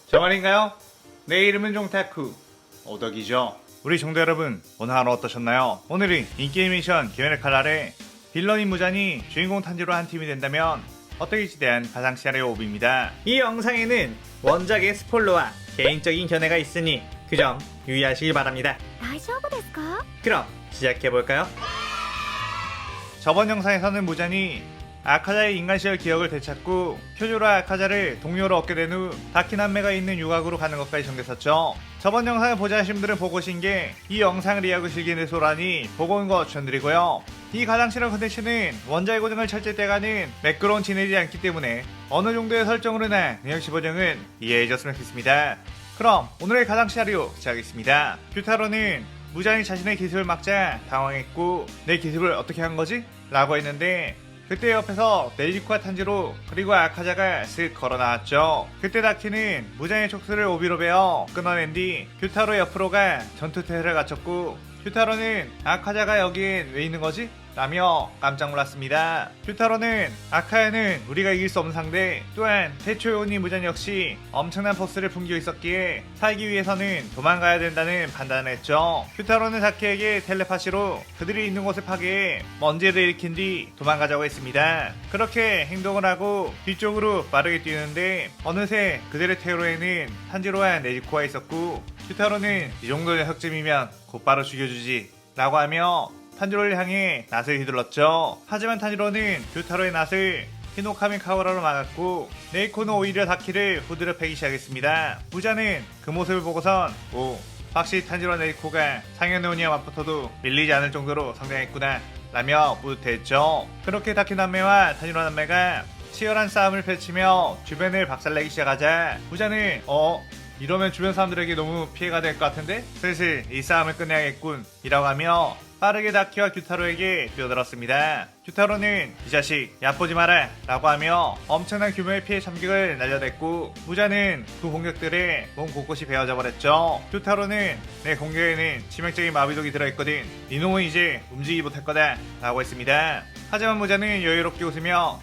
저 말인가요? 내 이름은 종타쿠 오덕이죠. 우리 종대 여러분, 오늘 하루 어떠셨나요? 오늘은 인게임 미션 기회의 칼날에 빌런인 무잔이 주인공 탄지로 한 팀이 된다면 어떨지에 대한 가상 시나리오 오브입니다. 이 영상에는 원작의 스포일러와 개인적인 견해가 있으니 그 점 유의하시길 바랍니다. 大丈夫ですか? 그럼 시작해볼까요? 저번 영상에서는 무잔이 아카자의 인간시절 기억을 되찾고 쿄조라 아카자를 동료로 얻게 된 후 다키남매가 있는 유곽으로 가는 것까지 전개했었죠. 저번 영상을 보자 하신 분들은 보고 오신 게 이 영상을 이해하고 즐기는 소라니 보고 온 거 추천드리고요. 이 가상 실험 컨텐츠는 원작의 고증을 철저히 매끄러운 진행이지 않기 때문에 어느 정도의 설정으로나 능력치 보정은 이해해줬으면 좋겠습니다. 그럼 오늘의 가상 시나리오 시작하겠습니다. 규타로는 무잔이 자신의 기습을 막자 당황했고 내 기습을 어떻게 한 거지? 라고 했는데 그때 옆에서 네지코와 탄지로 그리고 아카자가 쓱 걸어 나왔죠. 그때 다키는 무장의 촉수를 오비로 베어 끊어낸 뒤 규타로 옆으로 가 전투 태세를 갖췄고 규타로는 아카자가 여기엔 왜 있는 거지? 라며 깜짝 놀랐습니다. 규타로는 아카야는 우리가 이길 수 없는 상대, 또한 태초에 온 이 무잔 역시 엄청난 포스를 풍기고 있었기에 살기 위해서는 도망가야 된다는 판단을 했죠. 규타로는 다키에게 텔레파시로 그들이 있는 곳을 파괴해 먼지를 일으킨 뒤 도망가자고 했습니다. 그렇게 행동을 하고 뒤쪽으로 빠르게 뛰는데 어느새 그들의 퇴로에는 탄지로와 네지코가 있었고 규타로는 이 정도 녀석쯤이면 곧바로 죽여주지 라고 하며 탄지로를 향해 낫을 휘둘렀죠. 하지만 탄지로는 규타로의 낫을 히노카미 카오라로 막았고 네이코는 오히려 다키를 후드려 패기 시작했습니다. 부자는 그 모습을 보고선 확실히 탄지로와 네이코가 상현노니와 맞붙어도 밀리지 않을 정도로 성장했구나 라며 뿌듯해했죠. 그렇게 다키 남매와 탄지로 남매가 치열한 싸움을 펼치며 주변을 박살내기 시작하자 부자는 이러면 주변 사람들에게 너무 피해가 될 것 같은데 슬슬 이 싸움을 끝내야겠군 이라고 하며 빠르게 다키와 규타로에게 뛰어들었습니다. 규타로는 이 자식 얕보지 마라 라고 하며 엄청난 규모의 피해 참격을 날려댔고 무자는 그 공격들에 몸 곳곳이 베어져 버렸죠. 규타로는 내 공격에는 치명적인 마비독이 들어있거든 이놈은 이제 움직이지 못할 거다 라고 했습니다. 하지만 무자는 여유롭게 웃으며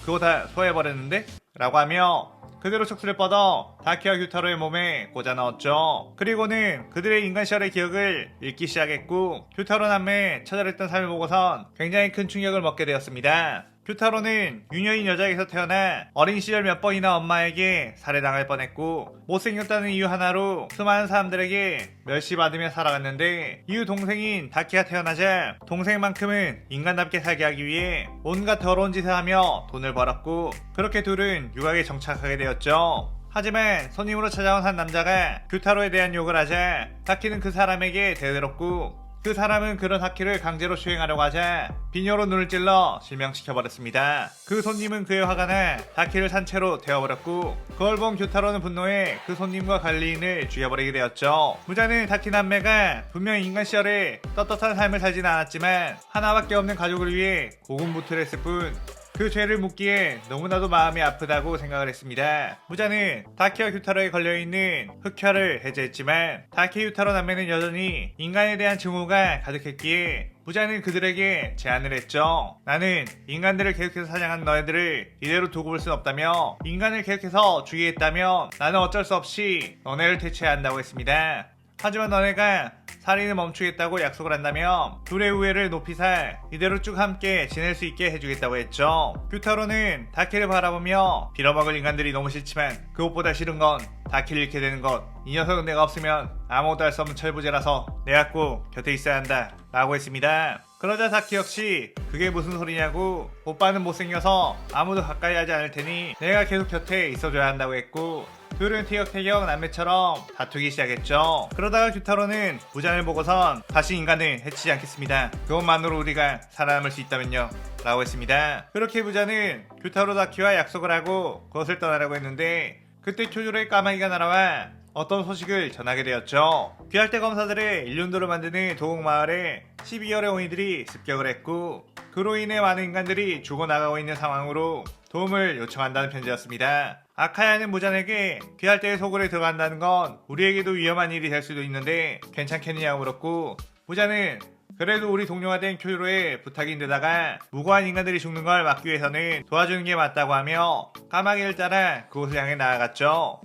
그거 다 소화해버렸는데? 라고 하며 그대로 촉수를 뻗어 다키와 규타로의 몸에 꽂아 넣었죠. 그리고는 그들의 인간 시절의 기억을 읽기 시작했고 규타로 남매의 처절했던 삶을 보고선 굉장히 큰 충격을 먹게 되었습니다. 규타로는 유녀인 여자에게서 태어나 어린 시절 몇 번이나 엄마에게 살해당할 뻔했고 못생겼다는 이유 하나로 수많은 사람들에게 멸시받으며 살아갔는데 이후 동생인 다키가 태어나자 동생만큼은 인간답게 살게 하기 위해 온갖 더러운 짓을 하며 돈을 벌었고 그렇게 둘은 유곽에 정착하게 되었죠. 하지만 손님으로 찾아온 한 남자가 규타로에 대한 욕을 하자 다키는 그 사람에게 대들었고 그 사람은 그런 다키를 강제로 수행하려고 하자 비녀로 눈을 찔러 실명시켜버렸습니다. 그 손님은 그의 화가 나 다키를 산채로 태워버렸고 그걸 본 규타로는 분노해 그 손님과 관리인을 죽여버리게 되었죠. 무자는 다키 남매가 분명 인간 시절에 떳떳한 삶을 살진 않았지만 하나밖에 없는 가족을 위해 고군분투를 했을 뿐 그 죄를 묻기에 너무나도 마음이 아프다고 생각을 했습니다. 무자는 다키와 규타로에 걸려있는 흑혈을 해제했지만 다키 규타로 남매는 여전히 인간에 대한 증오가 가득했기에 무자는 그들에게 제안을 했죠. 나는 인간들을 계속해서 사냥한 너네들을 이대로 두고 볼 순 없다며 인간을 계속해서 죽이겠다면 나는 어쩔 수 없이 너네를 퇴치해야 한다고 했습니다. 하지만 너네가 살인을 멈추겠다고 약속을 한다면 둘의 우애를 높이 살 이대로 쭉 함께 지낼 수 있게 해주겠다고 했죠. 규타로는 다키를 바라보며 빌어먹을 인간들이 너무 싫지만 그것보다 싫은 건 다키를 잃게 되는 것. 이 녀석은 내가 없으면 아무것도 할 수 없는 철부지라서 내가 꼭 곁에 있어야 한다 라고 했습니다. 그러자 다키 역시 그게 무슨 소리냐고 오빠는 못생겨서 아무도 가까이 하지 않을 테니 내가 계속 곁에 있어줘야 한다고 했고 둘은 티격태격 남매처럼 다투기 시작했죠. 그러다가 규타로는 무잔을 보고선 다시 인간을 해치지 않겠습니다. 그것만으로 우리가 살아남을 수 있다면요 라고 했습니다. 그렇게 무잔은 규타로 다키와 약속을 하고 그것을 떠나려고 했는데 그때 쿄조로의 까마귀가 날아와 어떤 소식을 전하게 되었죠. 귀할대 검사들의 일륜도를 만드는 도곡마을에 12열의 오니들이 습격을 했고 그로 인해 많은 인간들이 죽어나가고 있는 상황으로 도움을 요청한다는 편지였습니다. 아카야는 무잔에게 귀할대의 소굴에 들어간다는 건 우리에게도 위험한 일이 될 수도 있는데 괜찮겠느냐고 물었고 무잔은 그래도 우리 동료가 된 쿄조로의 부탁인데다가 무고한 인간들이 죽는 걸 막기 위해서는 도와주는 게 맞다고 하며 까마귀를 따라 그곳을 향해 나아갔죠.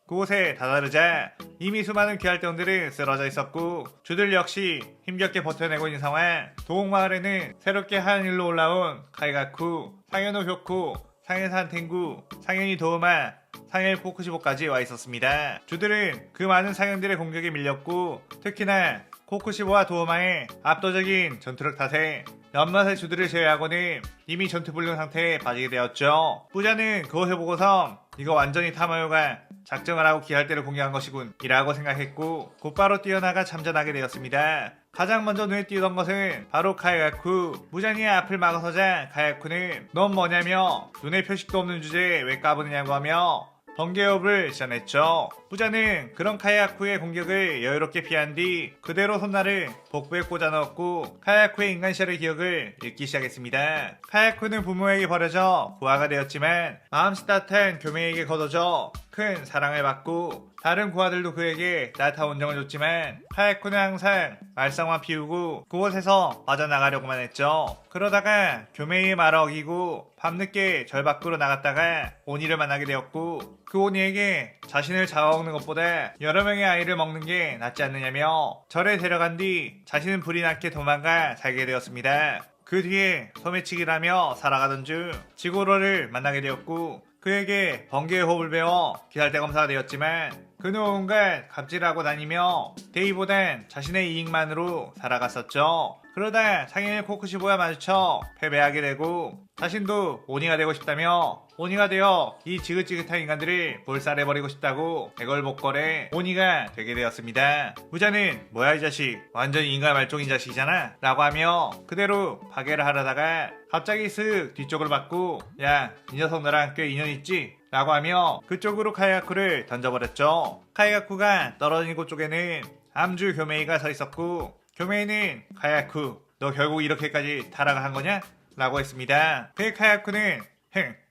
그곳에 다다르자 이미 수많은 귀할대원들은 쓰러져 있었고 주들 역시 힘겹게 버텨내고 있는 상황. 도옥마을에는 새롭게 하얀 일로 올라온 카이가쿠, 상현호 효쿠, 상현산 탱구, 상현이 도우마, 상현 코쿠시보까지 와 있었습니다. 주들은 그 많은 상현들의 공격에 밀렸고 특히나 코쿠시보와 도우마의 압도적인 전투력 탓에 연못의 주들을 제외하고는 이미 전투불능 상태에 빠지게 되었죠. 부자는 그것을 보고서 이거 완전히 타마요가 작정을 하고 기할대를 공격한 것이군 이라고 생각했고 곧바로 뛰어나가 참전하게 되었습니다. 가장 먼저 눈에 띄던 것은 바로 카야쿠. 무자니의 앞을 막아서자 카야쿠는 넌 뭐냐며 눈에 표식도 없는 주제에 왜 까부느냐고 하며 번개호흡을 시전했죠. 부자는 그런 카야쿠의 공격을 여유롭게 피한 뒤 그대로 손날을 복부에 꽂아 넣었고 카야쿠의 인간 시절의 기억을 읽기 시작했습니다. 카야쿠는 부모에게 버려져 부하가 되었지만 마음씨 따뜻한 교매에게 거둬져 큰 사랑을 받고 다른 부하들도 그에게 따뜻한 온정을 줬지만 카야쿠는 항상 말썽만 피우고 그곳에서 빠져나가려고만 했죠. 그러다가 교매의 말을 어기고 밤늦게 절 밖으로 나갔다가 오니를 만나게 되었고 그 오니에게 자신을 잡아먹는 것보다 여러 명의 아이를 먹는 게 낫지 않느냐며 절에 데려간 뒤 자신은 불이 났게 도망가 살게 되었습니다. 그 뒤에 소매치기를 하며 살아가던 중 지고로를 만나게 되었고 그에게 번개의 호흡을 배워 기살대 검사가 되었지만 그는 온갖 갑질하고 다니며 데이보단 자신의 이익만으로 살아갔었죠. 그러다 상인의 코쿠시보와 마주쳐 패배하게 되고 자신도 오니가 되고 싶다며 오니가 되어 이 지긋지긋한 인간들을 몰살해버리고 싶다고 애걸복걸해 오니가 되게 되었습니다. 부자는 뭐야 이 자식 완전 인간 말종인 자식이잖아 라고 하며 그대로 파괴를 하려다가 갑자기 슥 뒤쪽으로 받고 야 이 녀석 너랑 꽤 인연 있지? 라고 하며 그쪽으로 카이가쿠를 던져버렸죠. 카이가쿠가 떨어진 곳 쪽에는 암주 교메이가 서 있었고 교메이는 카야쿠 너 결국 이렇게까지 타락한 거냐? 라고 했습니다. 그 카야쿠는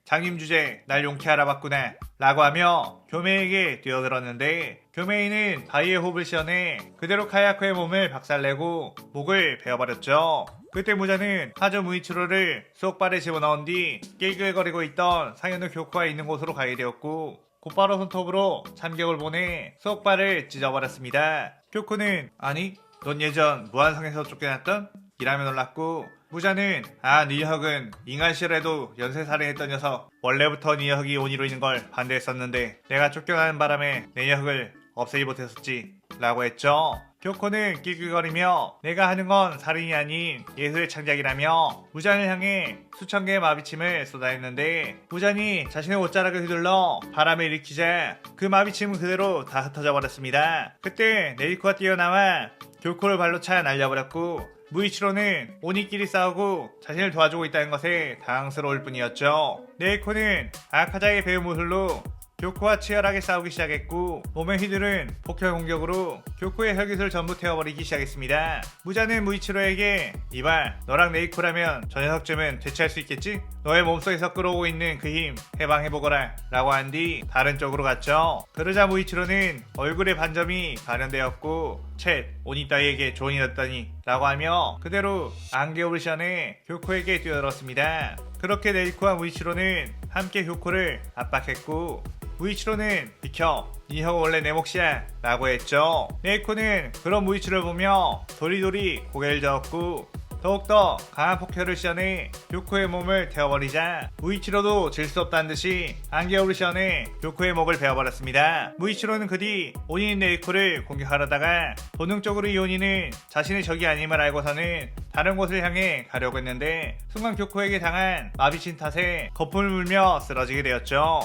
장님 주제 날 용케 알아봤구나 라고 하며 교메이에게 뛰어들었는데 교메이는 바위의 호흡을 시연해 그대로 카야쿠의 몸을 박살내고 목을 베어버렸죠. 그때 무자는 하조 무이치로를 수옥발에 집어넣은 뒤 낄낄거리고 있던 상현우 교쿠가 있는 곳으로 가게 되었고 곧바로 손톱으로 참격을 보내 수옥발을 찢어버렸습니다. 교쿠는 아니 넌 예전 무한성에서 쫓겨났던? 이라며 놀랐고 무자는 네 녀석은 인간 시절에도 연쇄살인했던 녀석 원래부터 네 녀석이 오니로 있는 걸 반대했었는데 내가 쫓겨나는 바람에 내 녀석을 없애지 못했었지 라고 했죠. 교코는 낄낄거리며 내가 하는 건 살인이 아닌 예술의 창작이라며 무잔을 향해 수천 개의 마비침을 쏟아냈는데 무잔이 자신의 옷자락을 휘둘러 바람을 일으키자 그 마비침은 그대로 다 흩어져 버렸습니다. 그때 네이코가 뛰어나와 교코를 발로 차 날려버렸고 무이치로는 오니끼리 싸우고 자신을 도와주고 있다는 것에 당황스러울 뿐이었죠. 네이코는 아카자의 배우 모술로 교코와 치열하게 싸우기 시작했고 몸에 휘두른 폭혈 공격으로 교코의 혈기술을 전부 태워버리기 시작했습니다. 무자는 무이치로에게 이봐 너랑 네이코라면 저 녀석쯤은 대체할 수 있겠지? 너의 몸속에서 끌어오고 있는 그 힘 해방해보거라 라고 한 뒤 다른 쪽으로 갔죠. 그러자 무이치로는 얼굴에 반점이 발현되었고 챗 오니 따위에게 조언이 났다니 라고 하며 그대로 안개오를 시연해 교코에게 뛰어들었습니다. 그렇게 네이코와 무이치로는 함께 교코를 압박했고 무이치로는 비켜 이 형 원래 내 몫이야 라고 했죠. 네이코는 그런 무이치로를 보며 도리도리 고개를 저었고 더욱더 강한 폭혈을 시연해 교코의 몸을 태워버리자 무이치로도 질 수 없다는 듯이 안개오를 시연해 교코의 목을 베어버렸습니다. 무이치로는 그 뒤 오니인 네이코를 공격하려다가 본능적으로 이 오니는 자신의 적이 아님을 알고서는 다른 곳을 향해 가려고 했는데 순간 교코에게 당한 마비친 탓에 거품을 물며 쓰러지게 되었죠.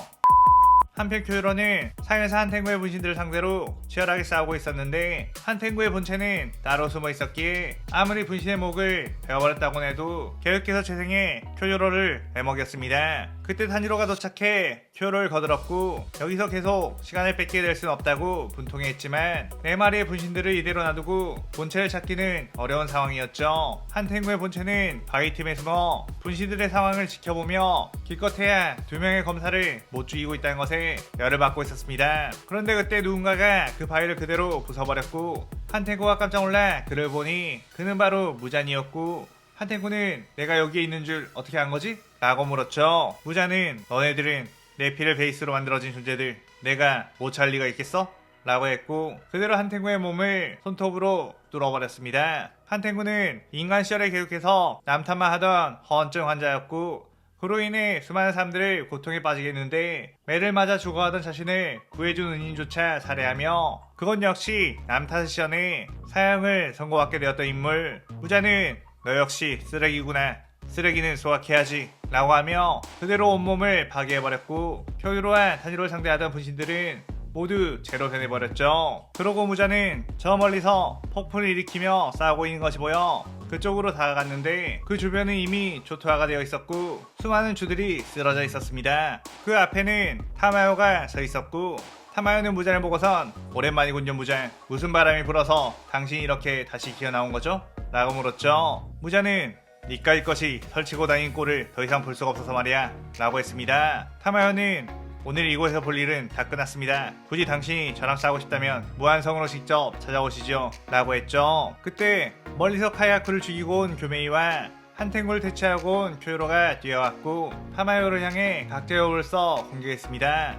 한편 쿄이로는 상에서 한탱구의 분신들을 상대로 치열하게 싸우고 있었는데 한탱구의 본체는 따로 숨어 있었기에 아무리 분신의 목을 베어버렸다고 해도 계속해서 재생해 쿄요로를 빼먹였습니다. 그때 탄지로가 도착해 쿄요로를 거들었고 여기서 계속 시간을 뺏게 될 순 없다고 분통했지만 4마리의 분신들을 이대로 놔두고 본체를 찾기는 어려운 상황이었죠. 한탱구의 본체는 바위틈에 숨어 분신들의 상황을 지켜보며 기껏해야 2명의 검사를 못 죽이고 있다는 것에 열을 받고 있었습니다. 그런데 그때 누군가가 그 바위를 그대로 부숴버렸고 한탱구가 깜짝 놀라 그를 보니 그는 바로 무잔이었고 한탱구는 내가 여기에 있는 줄 어떻게 한 거지? 라고 물었죠. 무잔은 너네들은 내 피를 베이스로 만들어진 존재들 내가 못 찰 리가 있겠어? 라고 했고 그대로 한탱구의 몸을 손톱으로 뚫어버렸습니다. 한탱구는 인간 시절에 계속해서 남탓만 하던 허언증 환자였고 그로 인해 수많은 사람들을 고통에 빠지게 했는데 매를 맞아 죽어가던 자신을 구해준 은인조차 살해하며 그것 역시 남 탓을 시전해 사형을 선고받게 되었던 인물. 무자는 너 역시 쓰레기구나. 쓰레기는 소각해야지 라고 하며 그대로 온몸을 파괴해버렸고 표유로한 단위로 상대하던 분신들은 모두 제로 변해버렸죠. 그러고 무자는 저 멀리서 폭풍을 일으키며 싸우고 있는 것이 보여 그쪽으로 다가갔는데 그 주변은 이미 초토화가 되어 있었고 수많은 주들이 쓰러져 있었습니다. 그 앞에는 타마요가 서 있었고 타마요는 무자를 보고선 오랜만이군요 무자. 무슨 바람이 불어서 당신이 이렇게 다시 기어나온 거죠? 라고 물었죠. 무자는 니까짓 것이 설치고 다닌 꼴을 더 이상 볼 수가 없어서 말이야 라고 했습니다. 타마요는 오늘 이곳에서 볼 일은 다 끝났습니다. 굳이 당신이 저랑 싸우고 싶다면 무한성으로 직접 찾아오시죠 라고 했죠. 그때 멀리서 카야쿠를 죽이고 온 교메이와 한탱구를 퇴치하고 온 쿄요로가 뛰어왔고 타마요를 향해 각제호를 써 공격했습니다.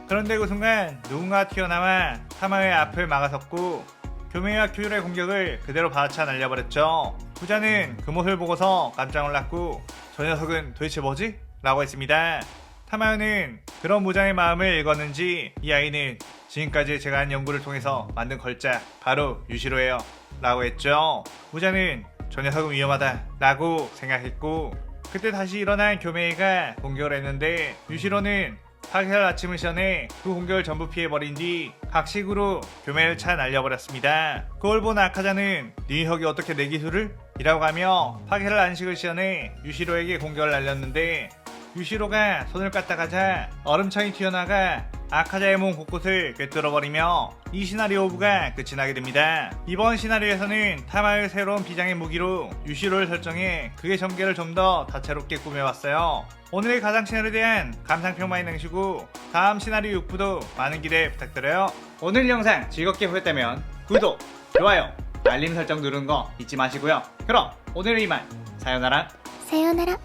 그런데 그 순간 누군가 튀어나와 타마요의 앞을 막아섰고 교메이와 쿄요로의 공격을 그대로 받아쳐 날려버렸죠. 부자는 그 모습을 보고서 깜짝 놀랐고 저 녀석은 도대체 뭐지? 라고 했습니다. 타마요는 그런 무장의 마음을 읽었는지 이 아이는 지금까지 제가 한 연구를 통해서 만든 걸작 바로 유시로예요 라고 했죠. 무자는 저 녀석은 위험하다 라고 생각했고 그때 다시 일어난 교메이가 공격을 했는데 유시로는 파괴할 아침을 시전해 그 공격을 전부 피해버린 뒤 각식으로 교메이를 차 날려버렸습니다. 그걸 본 아카자는 네 녀석이 어떻게 내 기술을? 이라고 하며 파괴할 안식을 시전해 유시로에게 공격을 날렸는데 유시로가 손을 까딱하자 얼음창이 튀어나가 아카자의 몸 곳곳을 꿰뚫어버리며 이 시나리오 오브가 끝이 나게 됩니다. 이번 시나리오에서는 타마요의 새로운 비장의 무기로 유시로를 설정해 그의 전개를 좀 더 다채롭게 꾸며봤어요. 오늘의 가상 시나리오에 대한 감상평 많이 남기시고 다음 시나리오 6부도 많은 기대 부탁드려요. 오늘 영상 즐겁게 보셨다면 구독, 좋아요, 알림 설정 누르는 거 잊지 마시고요. 그럼 오늘은 이만 사요나라.さようなら。